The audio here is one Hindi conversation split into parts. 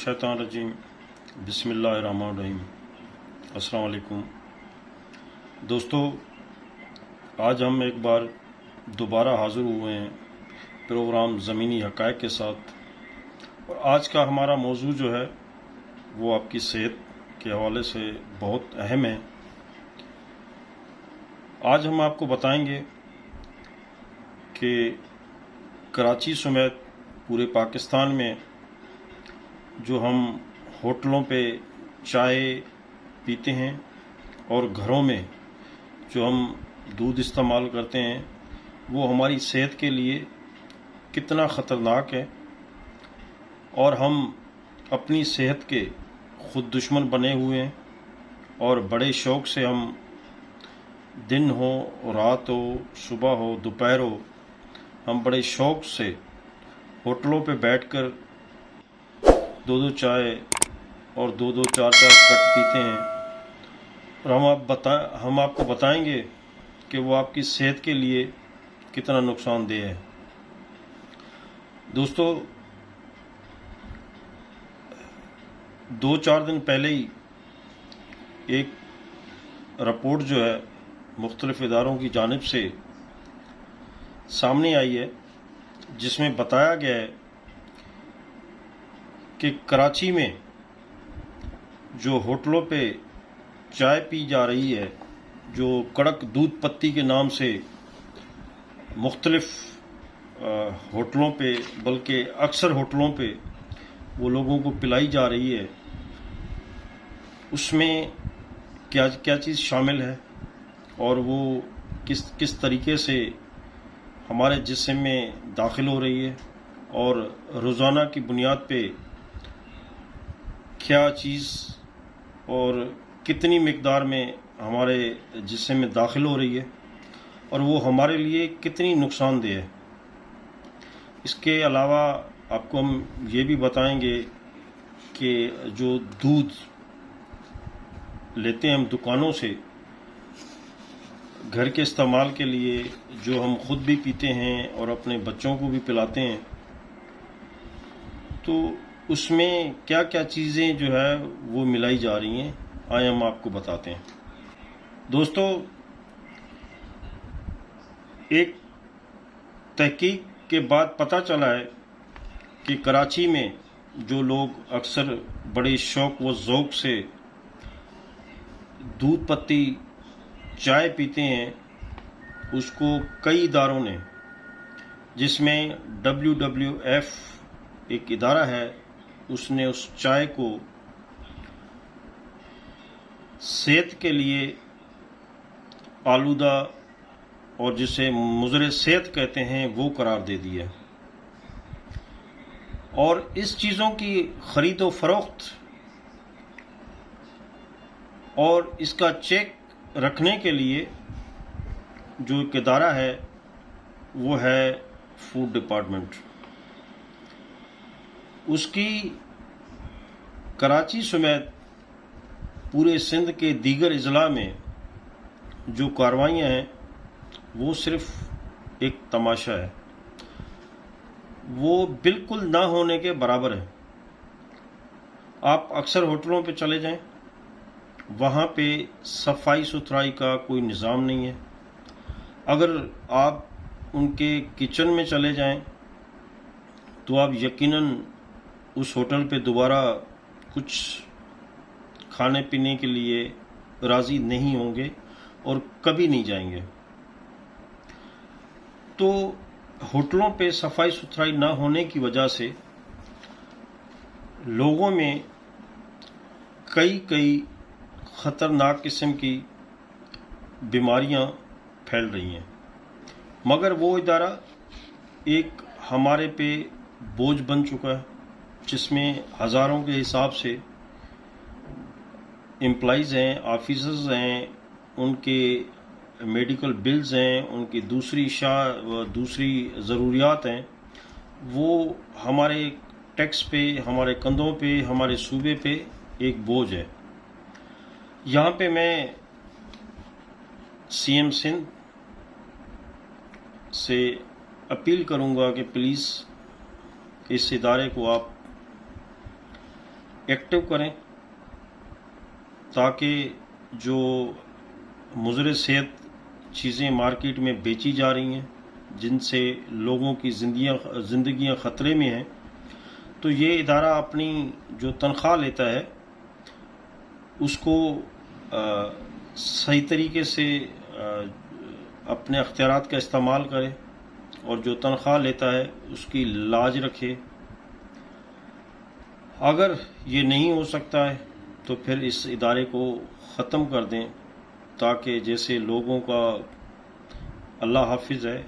मिनश्शैतानिर्रजीम बिस्मिल्लाहिर्रहमानिर्रहीम। अस्सलाम वालेकुम दोस्तों, आज हम एक बार दोबारा हाज़िर हुए हैं प्रोग्राम ज़मीनी हक़ाइक़ के साथ। और आज का हमारा मौजू जो है वो आपकी सेहत के हवाले से बहुत अहम है। आज हम आपको बताएंगे कि कराची समेत पूरे पाकिस्तान में जो हम होटलों पे चाय पीते हैं और घरों में जो हम दूध इस्तेमाल करते हैं वो हमारी सेहत के लिए कितना ख़तरनाक है, और हम अपनी सेहत के ख़ुद दुश्मन बने हुए हैं। और बड़े शौक़ से हम दिन हो, रात हो, सुबह हो, दोपहर हो, हम बड़े शौक़ से होटलों पे बैठकर दो दो चाय और दो दो चार चार कट पीते हैं। और हम आपको बताएंगे कि वो आपकी सेहत के लिए कितना नुकसानदेह है। दोस्तों, 2-4 दिन पहले ही एक रिपोर्ट जो है मुख्तलिफ इदारों की जानिब से सामने आई है, जिसमें बताया गया है कि कराची में जो होटलों पे चाय पी जा रही है, जो कड़क दूध पत्ती के नाम से मुख्तलिफ होटलों पे, बल्कि अक्सर होटलों पे वो लोगों को पिलाई जा रही है, उसमें क्या क्या चीज़ शामिल है और वो किस तरीके से हमारे जिस्म में दाखिल हो रही है, और रोज़ाना की बुनियाद पे क्या चीज़ और कितनी मिकदार में हमारे जिस्म में दाखिल हो रही है, और वो हमारे लिए कितनी नुकसानदेह है। इसके अलावा आपको हम ये भी बताएंगे कि जो दूध लेते हैं हम दुकानों से घर के इस्तेमाल के लिए, जो हम ख़ुद भी पीते हैं और अपने बच्चों को भी पिलाते हैं, तो उसमें क्या क्या चीज़ें जो है वो मिलाई जा रही हैं, आए हम आपको बताते हैं। दोस्तों, एक तहकीक के बाद पता चला है कि कराची में जो लोग अक्सर बड़े शौक़ व ज़ौक़ से दूध पत्ती चाय पीते हैं, उसको कई इदारों ने, जिसमें WWF एक इदारा है, उसने उस चाय को सेहत के लिए आलूदा और जिसे मुज़र सेहत कहते हैं वो करार दे दिया। और इस चीज़ों की ख़रीद व फ़रोख्त और इसका चेक रखने के लिए जो एक इदारा है वो है फूड डिपार्टमेंट। उसकी कराची समेत पूरे सिंध के दीगर अजला में जो कार्रवाइयाँ हैं वो सिर्फ एक तमाशा है, वो बिल्कुल ना होने के बराबर है। आप अक्सर होटलों पे चले जाएं, वहाँ पे सफाई सुथराई का कोई निज़ाम नहीं है। अगर आप उनके किचन में चले जाएं तो आप यकीनन उस होटल पे दोबारा कुछ खाने पीने के लिए राज़ी नहीं होंगे और कभी नहीं जाएंगे। तो होटलों पे सफाई सुथराई ना होने की वजह से लोगों में कई ख़तरनाक किस्म की बीमारियां फैल रही हैं। मगर वो इदारा एक हमारे पे बोझ बन चुका है, जिसमें हज़ारों के हिसाब से एम्प्लॉइज़ हैं, ऑफिसर्स हैं, उनके मेडिकल बिल्स हैं, उनकी दूसरी ज़रूरियात हैं, वो हमारे टैक्स पे, हमारे कंधों पे, हमारे सूबे पे एक बोझ है। यहाँ पे मैं CM सिंध से अपील करूँगा कि प्लीज़ इस इदारे को आप एक्टिव करें ताकि जो मुज़र सेहत चीज़ें मार्केट में बेची जा रही हैं जिनसे लोगों की ज़िंदगियां ख़तरे में हैं, तो ये इदारा अपनी जो तनख्वाह लेता है उसको सही तरीके से अपने अख्तियारात का इस्तेमाल करे और जो तनख्वाह लेता है उसकी लाज रखे। अगर ये नहीं हो सकता है तो फिर इस इदारे को ख़त्म कर दें ताकि जैसे लोगों का अल्लाह हाफिज़ है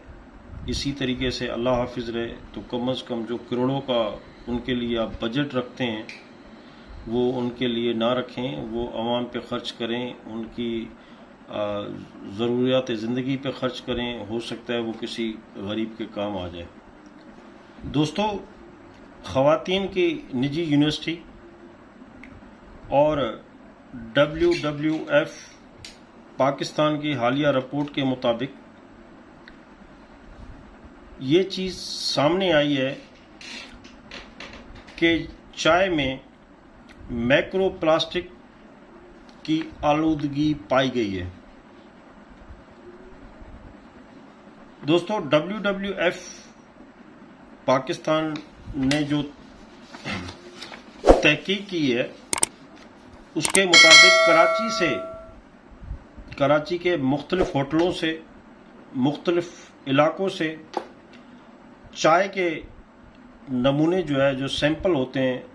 इसी तरीके से अल्लाह हाफिज़ रहे। तो कम से कम जो करोड़ों का उनके लिए आप बजट रखते हैं वो उनके लिए ना रखें, वो आवाम पे ख़र्च करें, उनकी ज़रूरियात ज़िंदगी पे ख़र्च करें। हो सकता है वो किसी गरीब के काम आ जाए। दोस्तों, ख़वातीन की निजी यूनिवर्सिटी और WWF पाकिस्तान की हालिया रिपोर्ट के मुताबिक ये चीज़ सामने आई है कि चाय में मैक्रो प्लास्टिक की आलूदगी पाई गई है। दोस्तों, WWF पाकिस्तान ने जो तहकीक की है उसके मुताबिक कराची के मुख्तलिफ होटलों से, मुख्तलिफ इलाकों से चाय के नमूने जो है, जो सैंपल होते हैं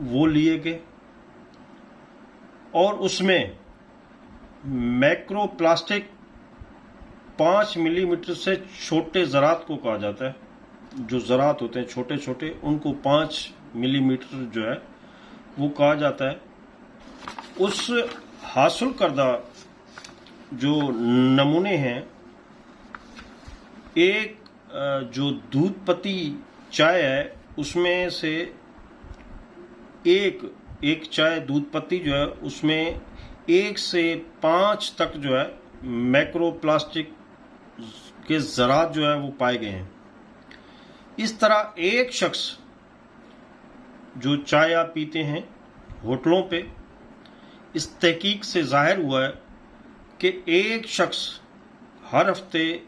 वो लिए गए और उसमें मैक्रो प्लास्टिक 5 मिलीमीटर से छोटे ज़रात को कहा जाता है। जो ज़रात होते हैं छोटे छोटे उनको 5 मिलीमीटर जो है वो कहा जाता है। उस हासिल करदा जो नमूने हैं, एक जो दूध पत्ती चाय है उसमें से एक चाय दूध पत्ती जो है उसमें 1 से 5 तक जो है मैक्रो प्लास्टिक के ज़रात जो है वो पाए गए हैं। इस तरह एक शख्स जो चाय आप पीते हैं होटलों पे, इस तहकीक से जाहिर हुआ है कि एक शख्स हर हफ्ते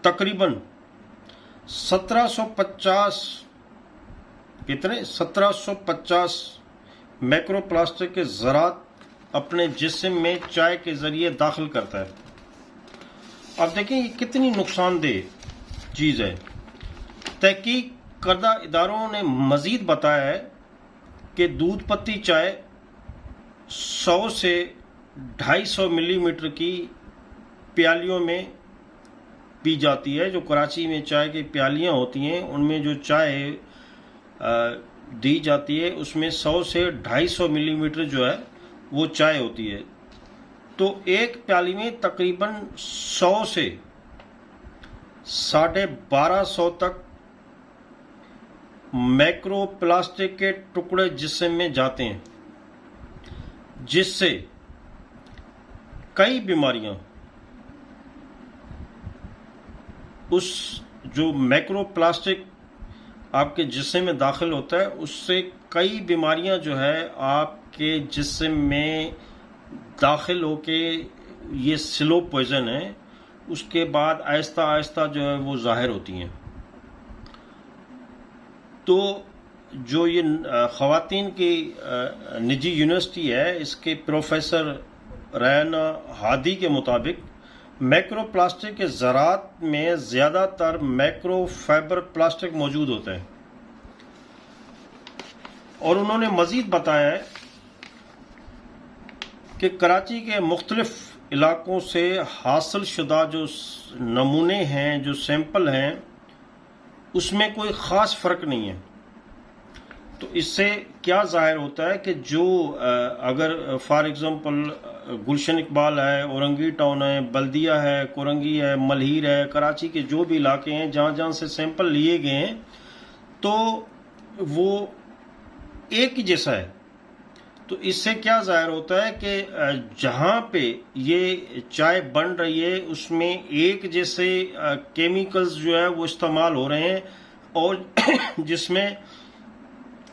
तकरीबन 1750 मैक्रो प्लास्टिक के ज़रात अपने जिस्म में चाय के ज़रिए दाखिल करता है। अब देखें ये कितनी नुकसानदेह चीज़ है। तहकीक करदा इदारों ने मज़ीद बताया है कि दूध पत्ती चाय 100 से 250 मिलीमीटर की प्यालियों में पी जाती है। जो कराची में चाय की प्यालियाँ होती हैं उनमें जो चाय दी जाती है उसमें 100 से 250 मिलीमीटर जो है वो चाय होती है। तो एक प्याली में तकरीबन 100 से 1250 तक मैक्रो प्लास्टिक के टुकड़े जिस्म में जाते हैं, जिससे कई बीमारियां, उस जो मैक्रो प्लास्टिक आपके जिस्म में दाखिल होता है उससे कई बीमारियां जो है आपके जिस्म में दाखिल होके, ये स्लो पॉइजन है, उसके बाद आहिस्ता आहिस्ता जो है वो जाहिर होती हैं। तो जो ये ख़वातीन की निजी यूनिवर्सिटी है इसके प्रोफेसर रैना हादी के मुताबिक मैक्रो प्लास्टिक के ज़रात में ज़्यादातर मैक्रो फाइबर प्लास्टिक मौजूद होता है। और उन्होंने मज़ीद बताया है कि कराची के मुख्तलिफ इलाकों से हासिल शुदा जो नमूने हैं, जो सैंपल हैं, उसमें कोई ख़ास फ़र्क नहीं है। तो इससे क्या ज़ाहिर होता है कि जो अगर फॉर एग्ज़ाम्पल गुलशन इकबाल है, औरंगी टाउन है, बल्दिया है, कोरंगी है, मलहीर है, कराची के जो भी इलाके हैं जहाँ जहाँ से सैंपल लिए गए हैं तो वो एक ही जैसा है। तो इससे क्या ज़ाहिर होता है कि जहाँ पे ये चाय बन रही है उसमें एक जैसे केमिकल्स जो है वो इस्तेमाल हो रहे हैं और जिसमें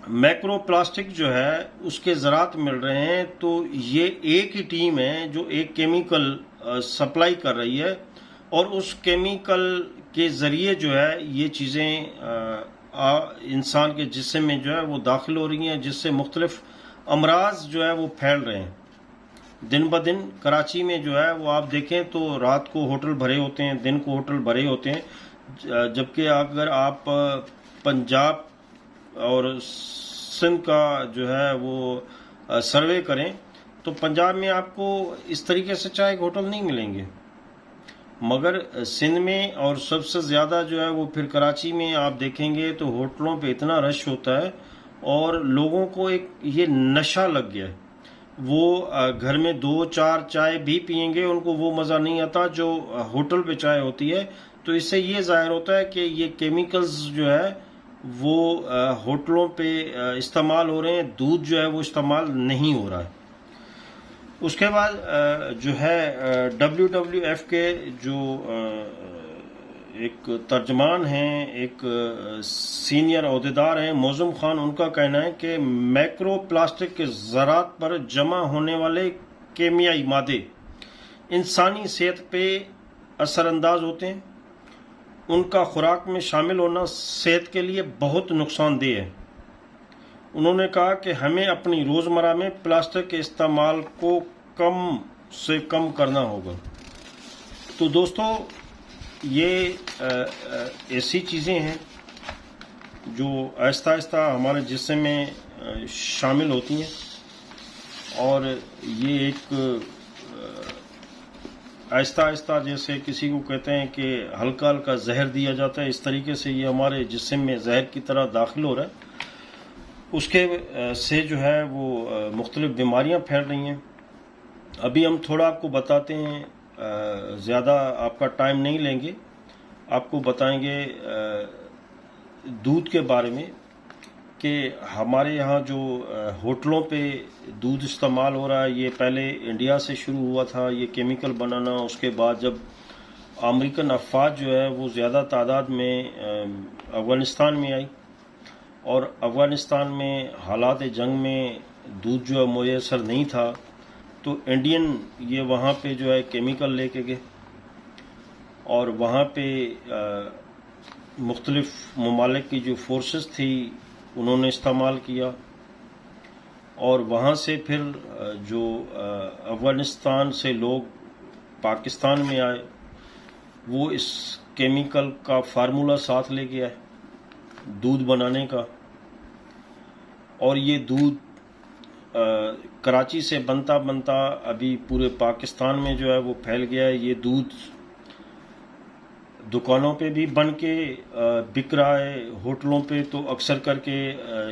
मैक्रो प्लास्टिक जो है उसके ज़रात मिल रहे हैं, तो ये एक ही टीम है जो एक केमिकल सप्लाई कर रही है और उस केमिकल के ज़रिए जो है ये चीज़ें इंसान के जिस्म में जो है वो दाखिल हो रही हैं, जिससे मुख्तलिफ अमराज जो है वो फैल रहे हैं। दिन ब दिन कराची में जो है वो आप देखें तो रात को होटल भरे होते हैं, दिन को होटल भरे होते हैं, जबकि अगर आप पंजाब और सिंध का जो है वो सर्वे करें तो पंजाब में आपको इस तरीके से चाय के होटल नहीं मिलेंगे, मगर सिंध में और सबसे ज़्यादा जो है वो फिर कराची में आप देखेंगे तो होटलों पे इतना रश होता है और लोगों को एक ये नशा लग गया है। वो घर में 2-4 चाय भी पियेंगे, उनको वो मज़ा नहीं आता जो होटल पे चाय होती है। तो इससे ये ज़ाहिर होता है कि ये केमिकल्स जो है वो होटलों पे इस्तेमाल हो रहे हैं, दूध जो है वो इस्तेमाल नहीं हो रहा है। उसके बाद जो है WWF के जो एक तर्जमान हैं, एक सीनियर अहदेदार हैं मौज़ूम खान, उनका कहना है कि मैक्रो प्लास्टिक के ज़रात पर जमा होने वाले केमियाई मादे इंसानी सेहत पे असरअंदाज होते हैं। उनका खुराक में शामिल होना सेहत के लिए बहुत नुकसानदेह है। उन्होंने कहा कि हमें अपनी रोज़मर्रा में प्लास्टिक के इस्तेमाल को कम से कम करना होगा। तो दोस्तों, ये ऐसी चीज़ें हैं जो आहिस्ता आहिस्ता हमारे जिस्म में शामिल होती हैं और ये एक आहिस्ता आहिस्ता, जैसे किसी को कहते हैं कि हल्का हल्का जहर दिया जाता है, इस तरीके से ये हमारे जिस्म में जहर की तरह दाखिल हो रहा है। उसके से जो है वो मुख्तलिफ बीमारियां फैल रही हैं। अभी हम थोड़ा आपको बताते हैं, ज़्यादा आपका टाइम नहीं लेंगे, आपको बताएंगे दूध के बारे में कि हमारे यहाँ जो होटलों पे दूध इस्तेमाल हो रहा है, ये पहले इंडिया से शुरू हुआ था ये केमिकल बनाना। उसके बाद जब अमेरिकन अफवाज जो है वो ज़्यादा तादाद में अफ़गानिस्तान में आई और अफ़गानिस्तान में हालात जंग में दूध जो है मुयसर नहीं था, तो इंडियन ये वहाँ पे जो है केमिकल लेके गए और वहाँ पे मुख्तलिफ ममालिक की जो फोर्सेस थी उन्होंने इस्तेमाल किया और वहाँ से फिर जो अफ़गानिस्तान से लोग पाकिस्तान में आए वो इस केमिकल का फार्मूला साथ ले गया है दूध बनाने का, और ये दूध कराची से बनता बनता अभी पूरे पाकिस्तान में जो है वो फैल गया है। ये दूध दुकानों पे भी बन के बिक रहा है, होटलों पे तो अक्सर करके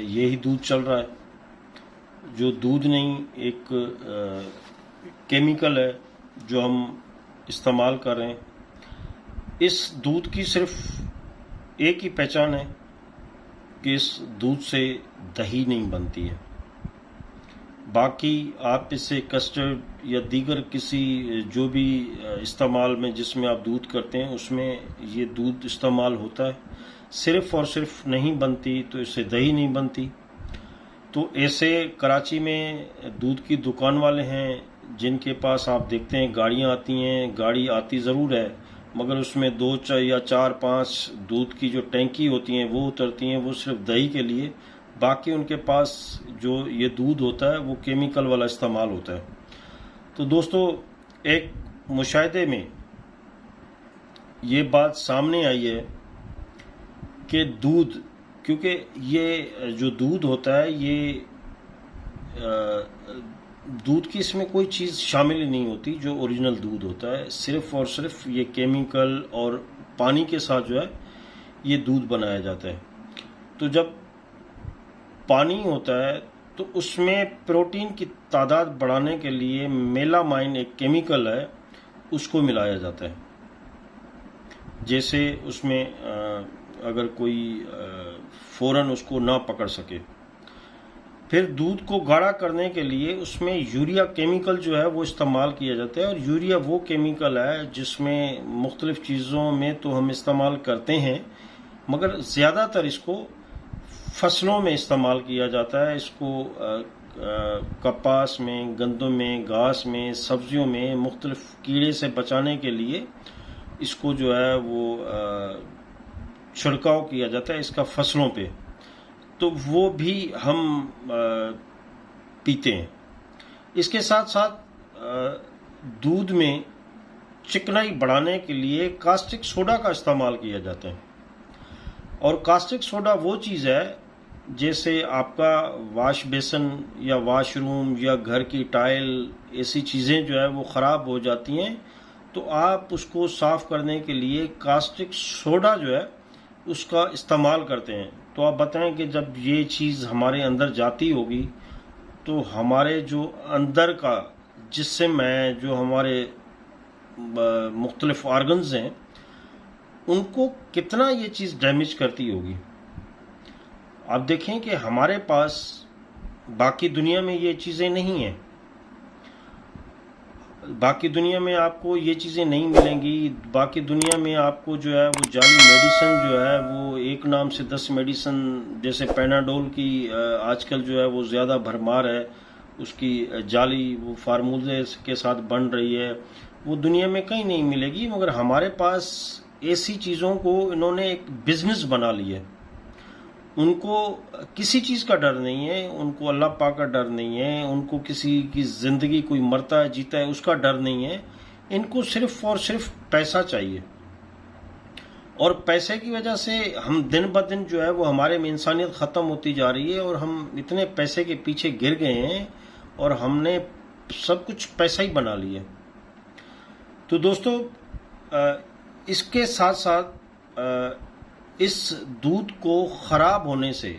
यही दूध चल रहा है, जो दूध नहीं एक केमिकल है जो हम इस्तेमाल कर रहे हैं। इस दूध की सिर्फ एक ही पहचान है कि इस दूध से दही नहीं बनती है, बाकी आप इसे कस्टर्ड या दीगर किसी जो भी इस्तेमाल में जिसमें आप दूध करते हैं उसमें ये दूध इस्तेमाल होता है, सिर्फ और सिर्फ नहीं बनती तो इससे दही नहीं बनती। तो ऐसे कराची में दूध की दुकान वाले हैं जिनके पास आप देखते हैं गाड़ियाँ आती हैं, गाड़ी आती ज़रूर है मगर उसमें 2 या 4-5 दूध की जो टैंकी होती हैं वो उतरती हैं, वो सिर्फ दही के लिए, बाकी उनके पास जो ये दूध होता है वो केमिकल वाला इस्तेमाल होता है। तो दोस्तों, एक मुशाहिदे में ये बात सामने आई है कि दूध, क्योंकि ये जो दूध होता है ये दूध की इसमें कोई चीज़ शामिल ही नहीं होती जो ओरिजिनल दूध होता है, सिर्फ और सिर्फ ये केमिकल और पानी के साथ जो है ये दूध बनाया जाता है। तो जब पानी होता है तो उसमें प्रोटीन की तादाद बढ़ाने के लिए मेलामाइन एक केमिकल है उसको मिलाया जाता है। जैसे उसमें अगर कोई फ़ौरन उसको ना पकड़ सके, फिर दूध को गाढ़ा करने के लिए उसमें यूरिया केमिकल जो है वो इस्तेमाल किया जाता है। और यूरिया वो केमिकल है जिसमें मुख्तलिफ़ चीज़ों में तो हम इस्तेमाल करते हैं मगर ज़्यादातर इसको फसलों में इस्तेमाल किया जाता है। इसको कपास में, गंदम में, घास में, सब्जियों में मुख्तलिफ कीड़े से बचाने के लिए इसको जो है वो छिड़काव किया जाता है इसका फसलों पे, तो वो भी हम पीते हैं। इसके साथ साथ दूध में चिकनाई बढ़ाने के लिए कास्टिक सोडा का इस्तेमाल किया जाता है। और कास्टिक सोडा वो चीज़ है, जैसे आपका वाश बेसन या वाशरूम या घर की टाइल, ऐसी चीज़ें जो है वो ख़राब हो जाती हैं, तो आप उसको साफ़ करने के लिए कास्टिक सोडा जो है उसका इस्तेमाल करते हैं। तो आप बताएं कि जब ये चीज़ हमारे अंदर जाती होगी तो हमारे जो अंदर का जिस्म है, जो हमारे मुख्तलिफ ऑर्गन्स हैं, उनको कितना ये चीज़ डैमेज करती होगी। आप देखें कि हमारे पास बाकी दुनिया में ये चीज़ें नहीं हैं। बाकी दुनिया में आपको ये चीज़ें नहीं मिलेंगी। बाकी दुनिया में आपको जो है वो जाली मेडिसिन जो है वो एक नाम से 10 मेडिसिन, जैसे पैनाडोल की आजकल जो है वो ज़्यादा भरमार है, उसकी जाली वो फार्मूले के साथ बन रही है, वो दुनिया में कहीं नहीं मिलेगी। मगर हमारे पास ऐसी चीज़ों को इन्होंने एक बिजनेस बना लिया है। उनको किसी चीज़ का डर नहीं है, उनको अल्लाह पाक का डर नहीं है, उनको किसी की ज़िंदगी कोई मरता है जीता है उसका डर नहीं है। इनको सिर्फ और सिर्फ पैसा चाहिए, और पैसे की वजह से हम दिन ब दिन जो है वो हमारे में इंसानियत ख़त्म होती जा रही है, और हम इतने पैसे के पीछे गिर गए हैं और हमने सब कुछ पैसा ही बना लिया। तो दोस्तों, इसके साथ साथ इस दूध को ख़राब होने से,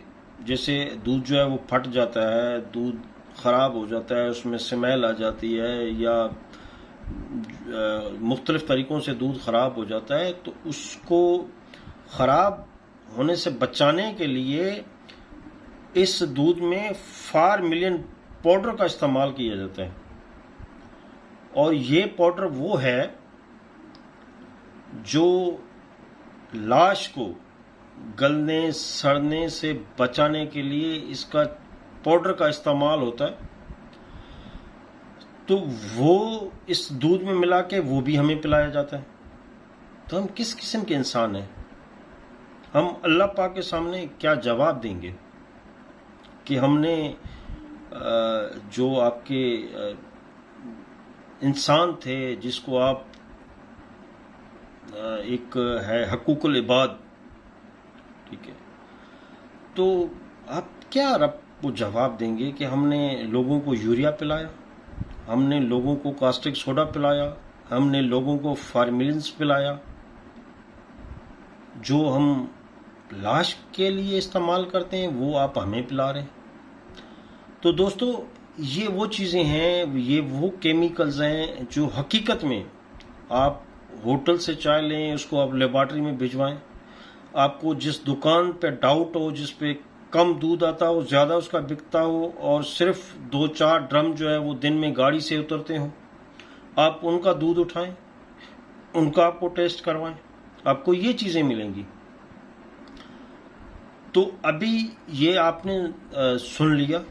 जैसे दूध जो है वो फट जाता है, दूध ख़राब हो जाता है, उसमें स्मेल आ जाती है, या मुख्तलिफ़ तरीक़ों से दूध ख़राब हो जाता है, तो उसको ख़राब होने से बचाने के लिए इस दूध में फार्मिलिन पाउडर का इस्तेमाल किया जाता है। और ये पाउडर वो है जो लाश को गलने सड़ने से बचाने के लिए इसका पाउडर का इस्तेमाल होता है। तो वो इस दूध में मिला के वो भी हमें पिलाया जाता है। तो हम किस किस्म के इंसान हैं? हम अल्लाह पाक के सामने क्या जवाब देंगे कि हमने जो आपके इंसान थे, जिसको आप एक है हकूकुल इबाद, ठीक है, तो आप क्या रब को जवाब देंगे कि हमने लोगों को यूरिया पिलाया, हमने लोगों को कास्टिक सोडा पिलाया, हमने लोगों को फार्मिलिन्स पिलाया, जो हम लाश के लिए इस्तेमाल करते हैं वो आप हमें पिला रहे हैं। तो दोस्तों, ये वो चीज़ें हैं, ये वो केमिकल्स हैं जो हकीकत में आप होटल से चाय लें, उसको आप लेबॉर्ट्री में भिजवाएं, आपको जिस दुकान पे डाउट हो, जिस पे कम दूध आता हो, ज़्यादा उसका बिकता हो, और सिर्फ 2-4 ड्रम जो है वो दिन में गाड़ी से उतरते हो, आप उनका दूध उठाएं, उनका आपको टेस्ट करवाएं, आपको ये चीज़ें मिलेंगी। तो अभी ये आपने सुन लिया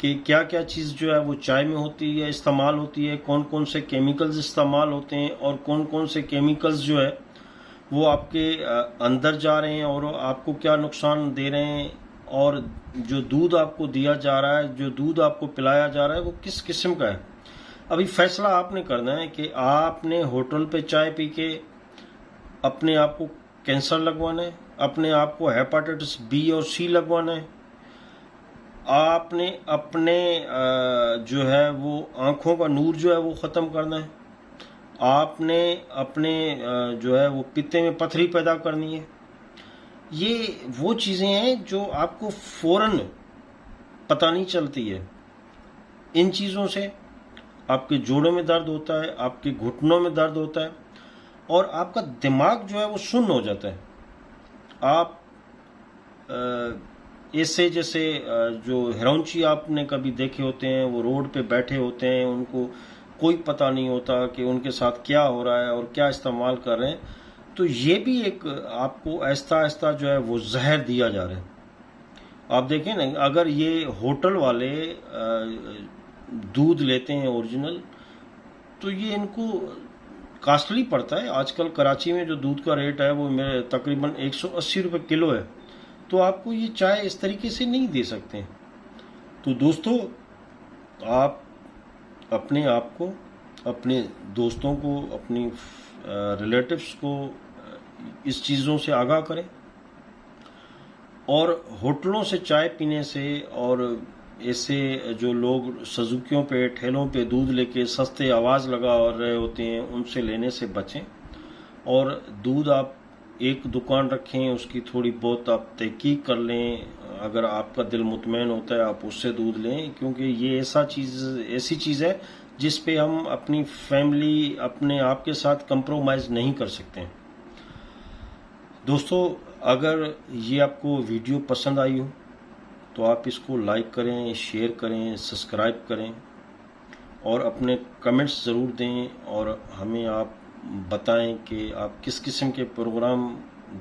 कि क्या क्या चीज़ जो है वो चाय में होती है, इस्तेमाल होती है, कौन कौन से केमिकल्स इस्तेमाल होते हैं, और कौन कौन से केमिकल्स जो है वो आपके अंदर जा रहे हैं और आपको क्या नुकसान दे रहे हैं, और जो दूध आपको दिया जा रहा है, जो दूध आपको पिलाया जा रहा है, वो किस किस्म का है। अभी फैसला आपने करना है कि आपने होटल पे चाय पी के अपने आप को कैंसर लगवाना है, अपने आप को हेपेटाइटिस बी और सी लगवाना है, आपने अपने जो है वो आँखों का नूर जो है वो ख़त्म करना है, आपने अपने जो है वो पित्ते में पथरी पैदा करनी है। ये वो चीज़ें हैं जो आपको फ़ौरन पता नहीं चलती है। इन चीज़ों से आपके जोड़ों में दर्द होता है, आपके घुटनों में दर्द होता है, और आपका दिमाग जो है वो सुन्न हो जाता है। आप ऐसे जैसे जो हिरौंची आपने कभी देखे होते हैं, वो रोड पे बैठे होते हैं, उनको कोई पता नहीं होता कि उनके साथ क्या हो रहा है और क्या इस्तेमाल कर रहे हैं। तो ये भी एक आपको आहिस्ता आहिस्ता जो है वो जहर दिया जा रहा है। आप देखें ना, अगर ये होटल वाले दूध लेते हैं ओरिजिनल, तो ये इनको कॉस्टली पड़ता है। आजकल कराची में जो दूध का रेट है वो मेरे तकरीबन 180 रुपये किलो है, तो आपको ये चाय इस तरीके से नहीं दे सकते। तो दोस्तों, आप अपने आप को, अपने दोस्तों को, अपनी रिलेटिव्स को इस चीज़ों से आगाह करें, और होटलों से चाय पीने से और ऐसे जो लोग सजुकियों पे, ठेलों पे दूध लेके सस्ते आवाज़ लगा रहे होते हैं, उनसे लेने से बचें। और दूध आप एक दुकान रखें, उसकी थोड़ी बहुत आप तहकीक कर लें। अगर आपका दिल मुतमैन होता है आप उससे दूध लें, क्योंकि ये ऐसी चीज़ है जिस पे हम अपनी फैमिली, अपने आप के साथ कंप्रोमाइज़ नहीं कर सकते। दोस्तों, अगर ये आपको वीडियो पसंद आई हो तो आप इसको लाइक करें, शेयर करें, सब्सक्राइब करें और अपने कमेंट्स ज़रूर दें, और हमें आप बताएं कि आप किस किस्म के प्रोग्राम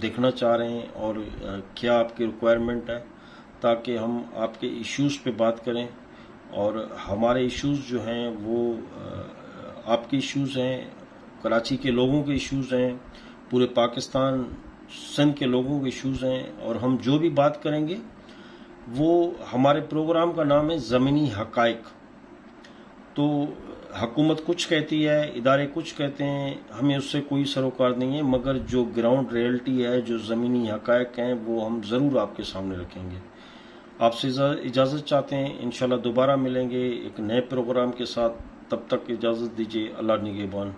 देखना चाह रहे हैं और क्या आपकी रिक्वायरमेंट है, ताकि हम आपके इश्यूज़ पे बात करें। और हमारे इश्यूज़ जो हैं वो आपके इश्यूज़ हैं, कराची के लोगों के इश्यूज़ हैं, पूरे पाकिस्तान सिंध के लोगों के इश्यूज़ हैं। और हम जो भी बात करेंगे वो, हमारे प्रोग्राम का नाम है ज़मीनी हक़ाइक़। तो हुकूमत कुछ कहती है, इदारे कुछ कहते हैं, हमें उससे कोई सरोकार नहीं है, मगर जो ग्राउंड रियलिटी है, जो ज़मीनी हक़ाइक़ हैं, वो हम ज़रूर आपके सामने रखेंगे। आपसे इजाज़त चाहते हैं, इंशाल्लाह दोबारा मिलेंगे एक नए प्रोग्राम के साथ। तब तक इजाज़त दीजिए। अल्लाह निगहबान।